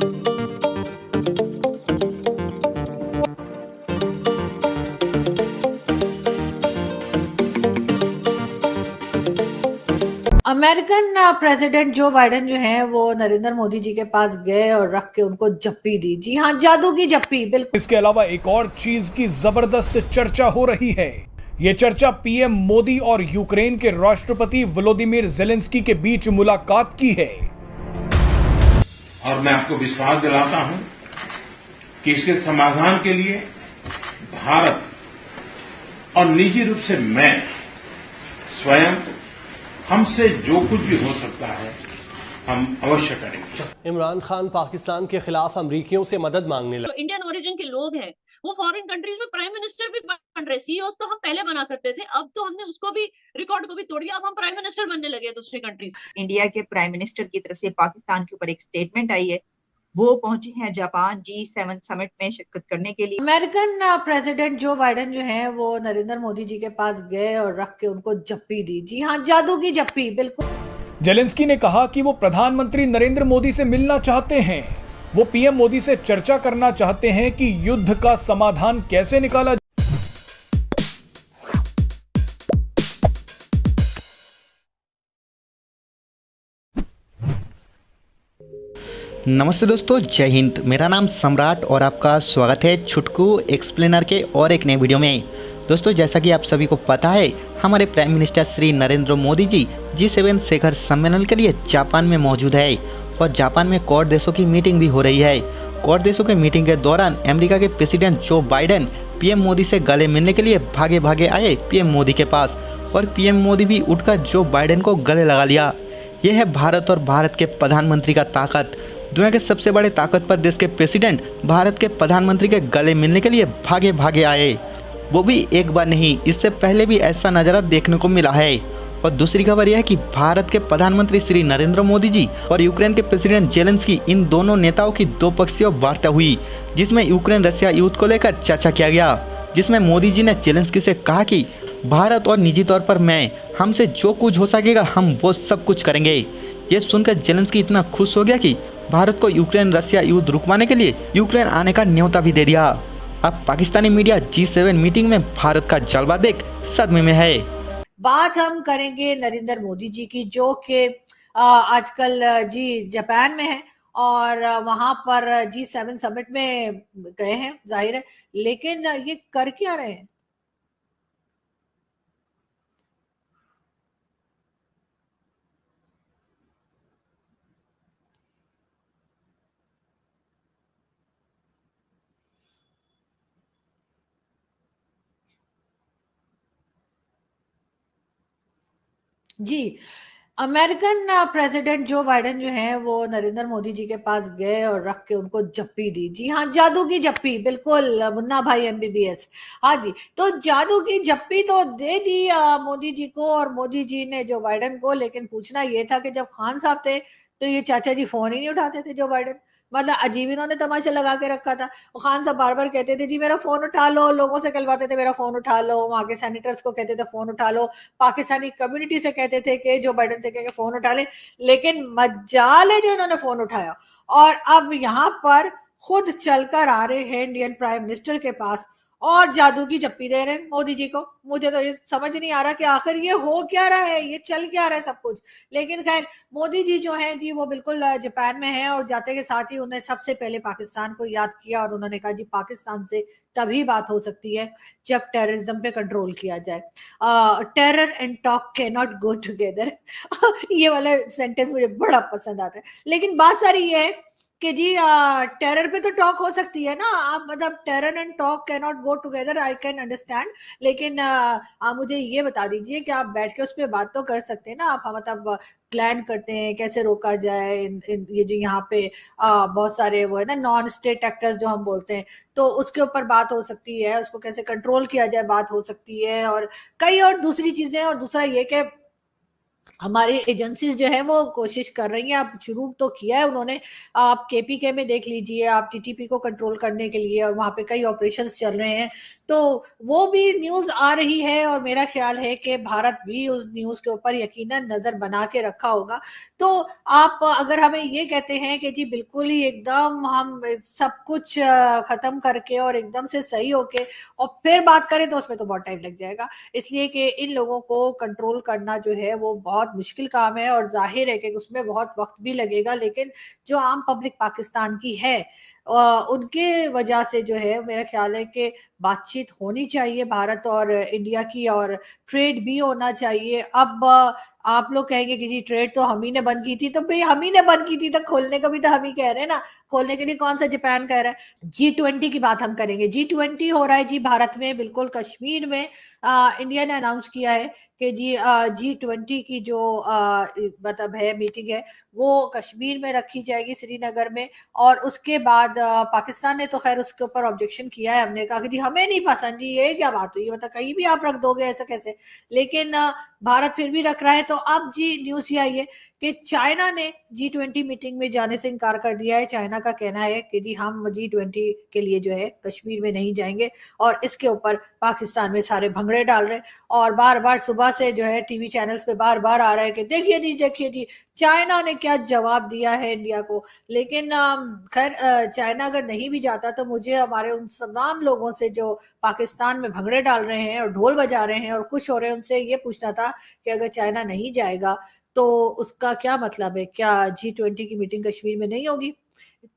American president Joe Biden जो हैं वो नरेंद्र मोदी जी के पास गए और रख के उनको जप्पी दी। जी हाँ, जादू की जप्पी, बिल्कुल। इसके अलावा एक और चीज की जबरदस्त चर्चा हो रही है। ये चर्चा पीएम मोदी और यूक्रेन के राष्ट्रपति व्लादिमीर जेलेंस्की के बीच मुलाकात की है। और मैं आपको विश्वास दिलाता हूं कि इसके समाधान के लिए भारत और निजी रूप से मैं स्वयं हमसे जो कुछ भी हो सकता है हम अवश्य करेंगे। इमरान खान पाकिस्तान के खिलाफ अमरीकियों से मदद मांगने लगे। जो इंडियन ओरिजिन के लोग हैं वो फॉरेन कंट्रीज में प्राइम मिनिस्टर भी बन रहे। सीईओस तो हम पहले बना करते थे, अब तो हमने उसको भी रिकॉर्ड को भी तोड़ दिया। अब हम प्राइम मिनिस्टर बनने लगे दूसरी कंट्रीज। इंडिया के प्राइम मिनिस्टर की तरफ से पाकिस्तान के ऊपर एक स्टेटमेंट आई है, वो पहुंचे हैं जापान G7 समिट में शिरकत करने के लिए। अमेरिकन प्रेसिडेंट जो बाइडेन जो हैं वो नरेंद्र मोदी जी के पास गए और रख के उनको जप्पी दी। जी हाँ, जादू की जप्पी, बिल्कुल। जेलेंस्की ने कहा कि वो प्रधानमंत्री नरेंद्र मोदी से मिलना चाहते हैं। वो पीएम मोदी से चर्चा करना चाहते हैं कि युद्ध का समाधान कैसे निकाला। नमस्ते दोस्तों, जय हिंद। मेरा नाम सम्राट और आपका स्वागत है छुटकू एक्सप्लेनर के और एक नए वीडियो में। दोस्तों, जैसा कि आप सभी को पता है, हमारे prime minister Shri Narendra Modi ji G7 शिखर सम्मेलन के लिए जापान में मौजूद है और जापान में क्वाड देशों की मीटिंग भी हो रही है। क्वाड देशों की मीटिंग के दौरान अमेरिका के president Joe Biden PM Modi से गले मिलने के लिए भागे भागे आए पीएम मोदी के पास और पीएम मोदी भी उठकर जो बाइडेन को गले लगा लिया। यह है भारत और भारत के प्रधानमंत्री का ताकत। दुनिया के सबसे बड़े ताकतवर देश के प्रेसिडेंट भारत के प्रधानमंत्री के गले मिलने के लिए भागे भागे आए, वो भी एक बार नहीं, इससे पहले भी ऐसा नज़ारा देखने को मिला है। और दूसरी खबर यह है कि भारत के प्रधानमंत्री श्री नरेंद्र मोदी जी और यूक्रेन के प्रेसिडेंट जेलेंस्की, इन दोनों नेताओं की द्विपक्षीय वार्ता हुई, जिसमें यूक्रेन रशिया युद्ध को लेकर चर्चा किया गया, जिसमें मोदी जी ने जेलेंस्की से कहा कि भारत और निजी तौर पर मैं, हमसे जो कुछ हो सकेगा हम वो सब कुछ करेंगे। ये सुनकर जेलेंस्की इतना खुश हो गया कि भारत को यूक्रेन रशिया युद्ध रुकवाने के लिए यूक्रेन आने का न्योता भी दे दिया। अब पाकिस्तानी मीडिया G7 मीटिंग में भारत का जलवा देख सदमे में है। बात हम करेंगे नरेंद्र मोदी जी की, जो कि आजकल जी जापान में है और वहां पर G7 समिट में गए हैं, जाहिर है, लेकिन ये कर क्या रहे हैं? जी, अमेरिकन प्रेसिडेंट जो बाइडेन जो हैं वो नरेंद्र मोदी जी के पास गए और रख के उनको जप्पी दी। जी हाँ, जादू की जप्पी, बिल्कुल। मुन्ना भाई MBBS। हाँ जी, तो जादू की जप्पी तो दे दी मोदी जी को और मोदी जी ने जो बाइडेन को। लेकिन पूछना ये था कि जब खान साहब थे तो ये चाचा जी फोन ही नहीं उठाते थे जो बाइडेन। मतलब अजीब इन्होंने तमाशा लगा के रखा था। वो खान साहब बार बार कहते थे जी मेरा फोन उठा लो, लोगों से कहलवाते थे मेरा फोन उठा लो, वहां के सेनेटर्स को कहते थे फोन उठा लो, पाकिस्तानी कम्युनिटी से कहते थे कि जो बाइडेन से कह के फोन उठा ले। लेकिन मजाल है जो इन्होंने फोन उठाया और अब यहाँ पर खुद चलकर आ रहे हैं इंडियन प्राइम मिनिस्टर के पास और जादू की जप्पी दे रहे हैं मोदी जी को। मुझे तो ये समझ नहीं आ रहा कि आखिर ये हो क्या रहा है, ये चल क्या रहा है सब कुछ। लेकिन खैर, मोदी जी जो हैं जी वो बिल्कुल जापान में हैं और जाते के साथ ही उन्हें सबसे पहले पाकिस्तान को याद किया और उन्होंने कहा जी पाकिस्तान से तभी बात हो सकती है जब टेररिज्म पे कंट्रोल किया जाए। Terror and talk can not go together. ये वाला सेंटेंस मुझे बड़ा पसंद आता है। लेकिन बात सारी ये है कि जी टेरर पे तो टॉक हो सकती है ना, आप मतलब terror and talk can not go together, I can understand. लेकिन आप मुझे ये बता दीजिए कि आप बैठ के उस पर बात तो कर सकते हैं ना। आप मतलब प्लान करते हैं कैसे रोका जाए ये जो यहाँ पे बहुत सारे वो है ना नॉन स्टेट एक्टर्स जो हम बोलते हैं, तो उसके ऊपर बात हो सकती है, उसको कैसे कंट्रोल किया जाए बात हो सकती है और कई और दूसरी चीजें। और दूसरा ये कि हमारी एजेंसीज जो है वो कोशिश कर रही हैं, अब शुरू तो किया है उन्होंने। आप केपीके में देख लीजिए, आप टीटीपी को कंट्रोल करने के लिए, और वहां पे कई ऑपरेशंस चल रहे हैं, तो वो भी न्यूज आ रही है, और मेरा ख्याल है कि भारत भी उस न्यूज के ऊपर यकीनन नजर बना के रखा होगा। तो आप अगर हमें ये कहते हैं कि जी बिल्कुल ही एकदम हम सब कुछ खत्म करके और एकदम से सही होके और फिर बात करें, तो उसमें तो बहुत टाइम लग जाएगा, इसलिए कि इन लोगों को कंट्रोल करना जो है वो बहुत मुश्किल काम है, और जाहिर है कि उसमें बहुत वक्त भी लगेगा। लेकिन जो आम पब्लिक पाकिस्तान की है, उनके वजह से जो है मेरा ख्याल है कि बातचीत होनी चाहिए भारत और इंडिया की, और ट्रेड भी होना चाहिए। अब आप लोग कहेंगे कि जी ट्रेड तो हम ही ने बंद की थी, तो भाई हम ही ने बंद की थी, तो खोलने का भी तो हम ही कह रहे हैं ना। खोलने के लिए कौन सा जापान कह रहा है? G20 की बात हम करेंगे। G20 हो रहा है जी भारत में, बिल्कुल कश्मीर में। इंडिया ने अनाउंस किया है कि जी G20 की जो मतलब है मीटिंग है, वो कश्मीर में रखी जाएगी, श्रीनगर में। और उसके बाद पाकिस्तान ने तो खैर उसके ऊपर ऑब्जेक्शन किया है। हमने कहा कि जी हमें नहीं पसंद, जी ये क्या बात हुई, मतलब कहीं भी आप रख दोगे, ऐसा कैसे? लेकिन भारत फिर भी रख रहा है। तो अब जी न्यूज ये आई है कि चाइना ने G20 मीटिंग में जाने से इनकार कर दिया है। चाइना का कहना है कि जी हम G20 के लिए जो है कश्मीर में नहीं जाएंगे, और इसके ऊपर पाकिस्तान में सारे भंगड़े डाल रहे हैं, और बार बार सुबह से जो है टीवी चैनल्स पे बार बार आ रहा है कि देखिए जी चाइना ने क्या जवाब दिया है इंडिया को। लेकिन खैर चाइना अगर नहीं भी जाता, तो मुझे हमारे उन तमाम लोगों से जो पाकिस्तान में भंगड़े डाल रहे हैं और ढोल बजा रहे हैं और खुश हो रहे हैं, उनसे ये पूछना था कि अगर चाइना नहीं जाएगा तो उसका क्या मतलब है? क्या G20 की मीटिंग कश्मीर में नहीं होगी?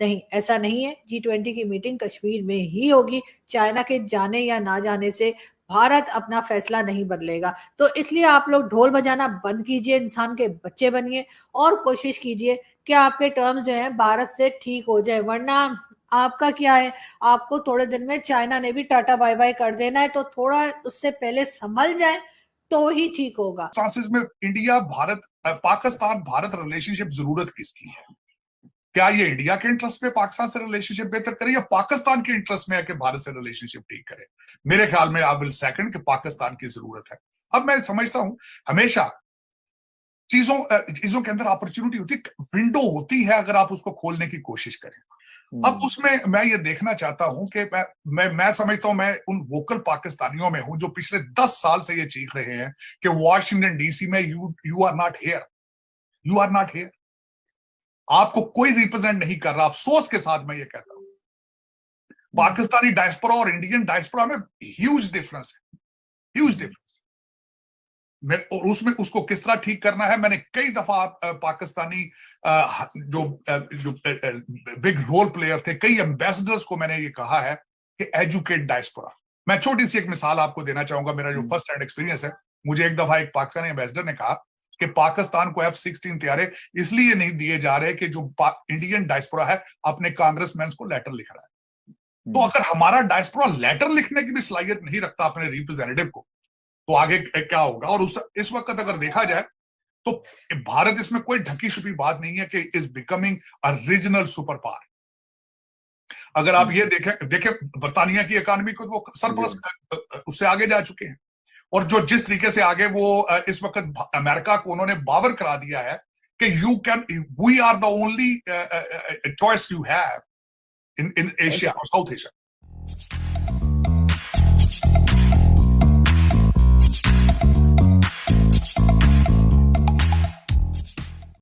नहीं, ऐसा नहीं है। G20 की मीटिंग कश्मीर में ही होगी। चाइना के जाने या ना जाने से भारत अपना फैसला नहीं बदलेगा। तो इसलिए आप लोग ढोल बजाना बंद कीजिए, इंसान के बच्चे बनिए, और कोशिश कीजिए कि आपके टर्म्स जो हैं भारत से ठीक हो जाए। वरना आपका क्या है, आपको थोड़े दिन में चाइना ने भी टाटा बाय बाय कर देना है, तो थोड़ा उससे पहले संभल जाए तो ही ठीक होगा। ट्रांसिस में इंडिया भारत पाकिस्तान भारत रिलेशनशिप जरूरत किसकी है? क्या ये इंडिया के इंटरेस्ट में पाकिस्तान से रिलेशनशिप बेहतर करे, या पाकिस्तान के इंटरेस्ट में है कि भारत से रिलेशनशिप ठीक करे? मेरे ख्याल में आई विल सेकंड, कि पाकिस्तान की जरूरत है। अब मैं समझता हूं हमेशा चीजों के अंदर अपॉर्चुनिटी होती है, विंडो होती है, अगर आप उसको खोलने की कोशिश करें। अब उसमें मैं ये देखना चाहता हूं कि मैं समझता हूं, मैं उन वोकल पाकिस्तानियों में हूं जो पिछले 10 साल से ये चीख रहे हैं कि वॉशिंगटन डीसी में you are not here, you are not here, आपको कोई रिप्रेजेंट नहीं कर रहा। अफसोस के साथ मैं ये कहता हूं, पाकिस्तानी डायस्पोरा और इंडियन डायस्पोरा में ह्यूज डिफरेंस है, ह्यूज डिफरेंस। और उसमें उसको किस तरह ठीक करना है, मैंने कई दफा पाकिस्तानी जो बिग रोल प्लेयर थे, कई एम्बेसडर्स को मैंने ये कहा है कि एजुकेट डायस्पोरा। मैं छोटी सी एक मिसाल आपको देना चाहूंगा, मेरा जो फर्स्ट हैंड एक्सपीरियंस है। मुझे एक दफा एक पाकिस्तानी एम्बेसडर ने कहा कि पाकिस्तान को F-16 तैयारे इसलिए नहीं दिए जा रहे कि जो इंडियन डायस्पोरा है अपने कांग्रेसमैन को लेटर लिख रहा है। तो अगर हमारा डायस्पोरा लेटर लिखने की भी सलाहियत नहीं रखता अपने रिप्रेजेंटेटिव को, तो आगे क्या होगा? और इस वक्त अगर देखा जाए तो भारत इसमें कोई ढकी छुपी बात नहीं है कि is becoming a regional super power. अगर आप ये देखें बर्तानिया की इकोनॉमी को, वो सरप्लस उससे आगे जा चुके हैं, और जो जिस तरीके से आगे वो इस वक्त अमेरिका को उन्होंने बावर करा दिया है कि we are the only choice you have in Asia और साउथ एशिया।